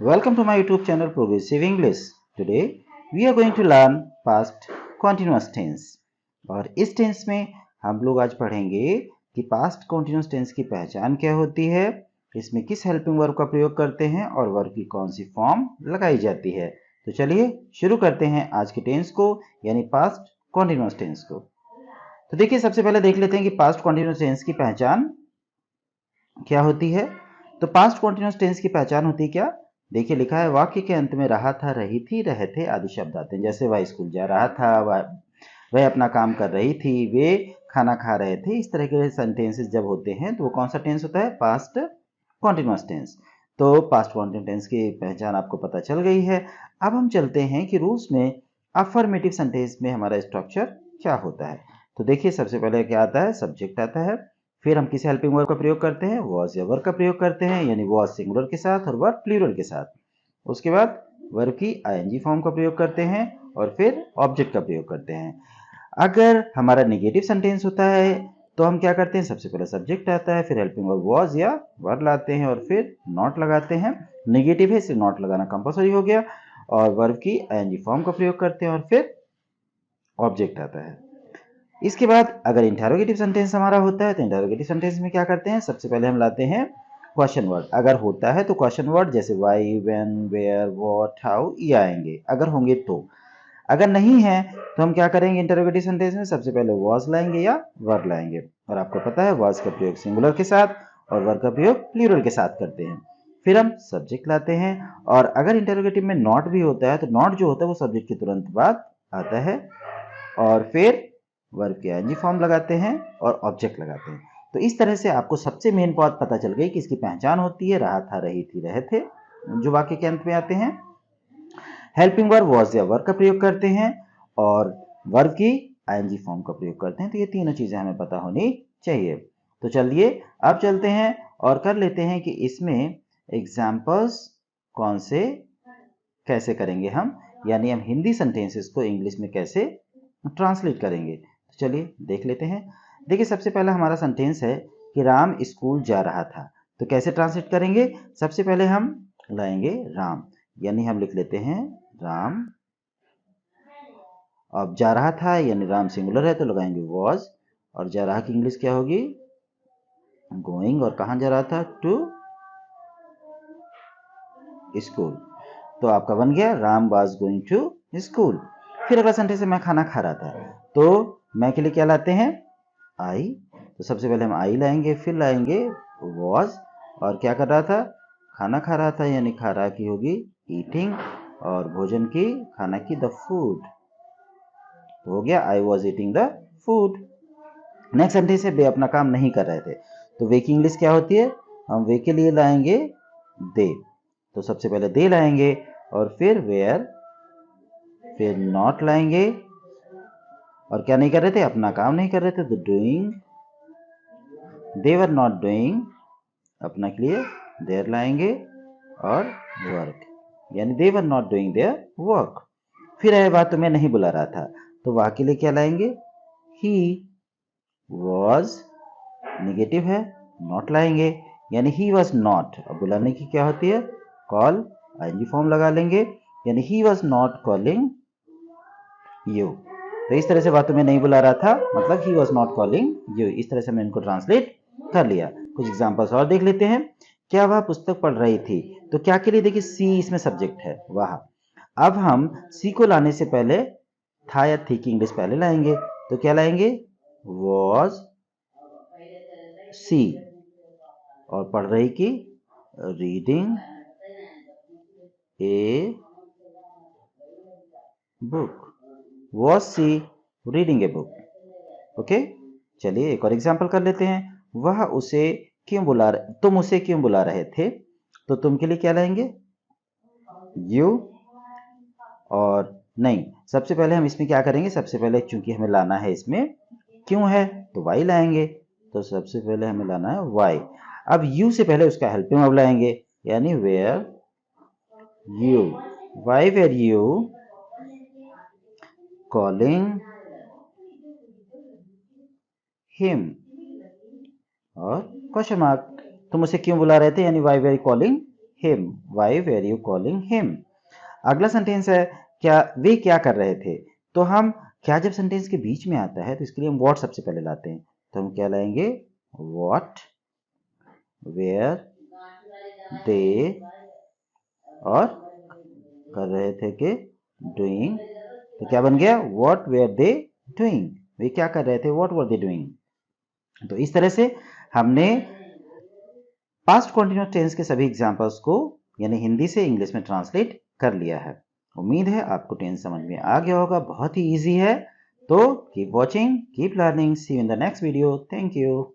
Welcome to my YouTube channel Progressive English. Today we are going to learn past continuous tense. और इस tense में हम लोग आज पढ़ेंगे कि पास्ट continuous टेंस की पहचान क्या होती है, इसमें किस हेल्पिंग वर्ब का प्रयोग करते हैं और वर्ब की कौन सी फॉर्म लगाई जाती है। तो चलिए शुरू करते हैं आज के टेंस को, यानी पास्ट continuous टेंस को। तो देखिए, सबसे पहले देख लेते हैं कि पास्ट continuous टेंस की पहचान क्या होती है। तो पास्ट continuous टेंस की पहचान होती है क्या? देखिए, लिखा है वाक्य के अंत में रहा था, रही थी, रहे थे आदि शब्द आते हैं। जैसे वह स्कूल जा रहा था, वह अपना काम कर रही थी, वे खाना खा रहे थे। इस तरह के सेंटेंसेस जब होते हैं तो वो कौन सा टेंस होता है? Past continuous tense. तो पास्ट कॉन्टिन्यूस टेंस की पहचान आपको पता चल गई है। अब हम चलते हैं कि रूल्स में अफर्मेटिव सेंटेंस में हमारा स्ट्रक्चर क्या होता है। तो देखिए, सबसे पहले क्या आता है? सब्जेक्ट आता है। फिर हम किस हेल्पिंग वर्ब का प्रयोग करते हैं? वॉज या वर का प्रयोग करते हैं, यानी वॉज सिंगुलर के साथ और वर प्लूरल के साथ। उसके बाद वर्ब की आईएनजी फॉर्म का प्रयोग करते हैं और फिर ऑब्जेक्ट का प्रयोग करते हैं। अगर हमारा नेगेटिव सेंटेंस होता है तो हम क्या करते हैं? सबसे पहले सब्जेक्ट आता है, फिर हेल्पिंग वर्ब वॉज या वर लाते हैं और फिर नॉट लगाते हैं। नेगेटिव है, इसलिए नॉट लगाना कंपलसरी हो गया। और वर्ब की आईएनजी फॉर्म का प्रयोग करते हैं और फिर ऑब्जेक्ट आता है। इसके बाद अगर इंटरोगेटिव सेंटेंस हमारा होता है तो इंटरोगेटिव सेंटेंस में क्या करते हैं? सबसे पहले हम लाते हैं क्वेश्चन वर्ड। अगर होता है तो क्वेश्चन वर्ड जैसे why, when, where, what, how ये आएंगे, अगर होंगे तो। अगर नहीं है तो हम क्या करेंगे? इंटरोगेटिव सेंटेंस में सबसे पहले वाज लाएंगे या वर लाएंगे। और आपको पता है वाज का प्रयोग सिंगुलर के साथ और वर का प्रयोग प्लूरल के साथ करते हैं। फिर हम सब्जेक्ट लाते हैं, और अगर इंटरोगेटिव में नॉट भी होता है तो नॉट जो होता है वो सब्जेक्ट के तुरंत बाद आता है, और फिर वर्ब के आईएनजी फॉर्म लगाते हैं और ऑब्जेक्ट लगाते हैं। तो इस तरह से आपको सबसे मेन बात पता चल गई कि इसकी पहचान होती है रहा था, रही थी, रहे थे, जो वाक्य के अंत में आते हैं। हेल्पिंग वर्ब वॉज या वर का प्रयोग करते हैं और वर्ब की आईएनजी फॉर्म का प्रयोग करते हैं। तो ये तीनों चीजें हमें पता होनी चाहिए। तो चलिए अब चलते हैं और कर लेते हैं कि इसमें एग्जाम्पल्स कौन से कैसे करेंगे हम, यानी हम हिंदी सेंटेंसेस को इंग्लिश में कैसे ट्रांसलेट करेंगे। तो चलिए देख लेते हैं। देखिए, सबसे पहला हमारा सेंटेंस है कि राम स्कूल जा रहा था। तो कैसे ट्रांसलेट करेंगे? सबसे पहले हम लाएंगे राम, यानी हम लिख लेते हैं राम। अब जा रहा था यानी राम सिंगुलर है तो लगाएंगे वॉज, और जा रहा की इंग्लिश क्या होगी? गोइंग। और कहाँ जा रहा था? To school. तो आपका बन गया Ram was going to school. फिर अगला सेंटेंस है मैं खाना खा रहा था। तो मैं के लिए क्या लाते हैं? आई। तो सबसे पहले हम आई लाएंगे, फिर लाएंगे वॉज, और क्या कर रहा था? खाना खा रहा था, यानी खा रहा की होगी ईटिंग, और भोजन की, खाना की द फूड। तो हो गया I was eating the food. Next sentence है वे अपना काम नहीं कर रहे थे। तो वे की इंग्लिश क्या होती है? हम वे के लिए लाएंगे दे। तो सबसे पहले दे लाएंगे और फिर वेयर, फिर नॉट लाएंगे, और क्या नहीं कर रहे थे? अपना काम नहीं कर रहे थे तो doing. They were not doing, अपना के लिए देयर लाएंगे, और वर्क, यानी they were not doing their work. फिर है बात तो मैं नहीं बुला रहा था। तो वहां के लिए क्या लाएंगे? ही वॉज, निगेटिव है, नॉट लाएंगे, यानी ही वॉज नॉट। अब बुलाने की क्या होती है? कॉल, आईएनजी फॉर्म लगा लेंगे, यानी he was not calling you. तो इस तरह से बातों में नहीं बुला रहा था, मतलब he was not calling you. इस तरह से मैं इनको ट्रांसलेट कर लिया। कुछ एग्जांपल्स और देख लेते हैं। क्या वह पुस्तक पढ़ रही थी? तो क्या के लिए? देखिए, सी इसमें सब्जेक्ट है, वह। अब हम सी को लाने से पहले था या थी की इंग्लिश पहले लाएंगे। तो क्या लाएंगे? वॉज सी, और पढ़ रही की reading a book. Was she reading a book. Okay, चलिए एक और एग्जांपल कर लेते हैं। वह उसे क्यों बुला रहे, तुम उसे क्यों बुला रहे थे? तो तुम के लिए क्या लाएंगे? यू। और नहीं, सबसे पहले हम इसमें क्या करेंगे? सबसे पहले चूंकि हमें लाना है इसमें क्यों है तो वाई लाएंगे। तो सबसे पहले हमें लाना है वाई। अब यू से पहले उसका हेल्पिंग वर्ब लाएंगे, यानी were you. Why were you calling him, और क्वेश्चन मार्क। तुम उसे क्यों बुला रहे थे, यानी why were calling him, why were you calling him. अगला सेंटेंस है क्या वे क्या कर रहे थे। तो हम क्या जब सेंटेंस के बीच में आता है तो इसके लिए हम व्हाट सबसे पहले लाते हैं, तो हम क्या लाएंगे, व्हाट वेयर दे, और कर रहे थे कि डूइंग, तो क्या बन गया, व्हाट वेयर दे डूइंग, वे क्या कर रहे थे, व्हाट वर दे डूइंग। तो इस तरह से हमने पास्ट कॉन्टिन्यूअस टेंस के सभी एग्जांपल्स को यानी हिंदी से इंग्लिश में ट्रांसलेट कर लिया है। उम्मीद है आपको टेंस समझ में आ गया होगा, बहुत ही इजी है। तो keep watching, keep learning, see you in the next video, thank you.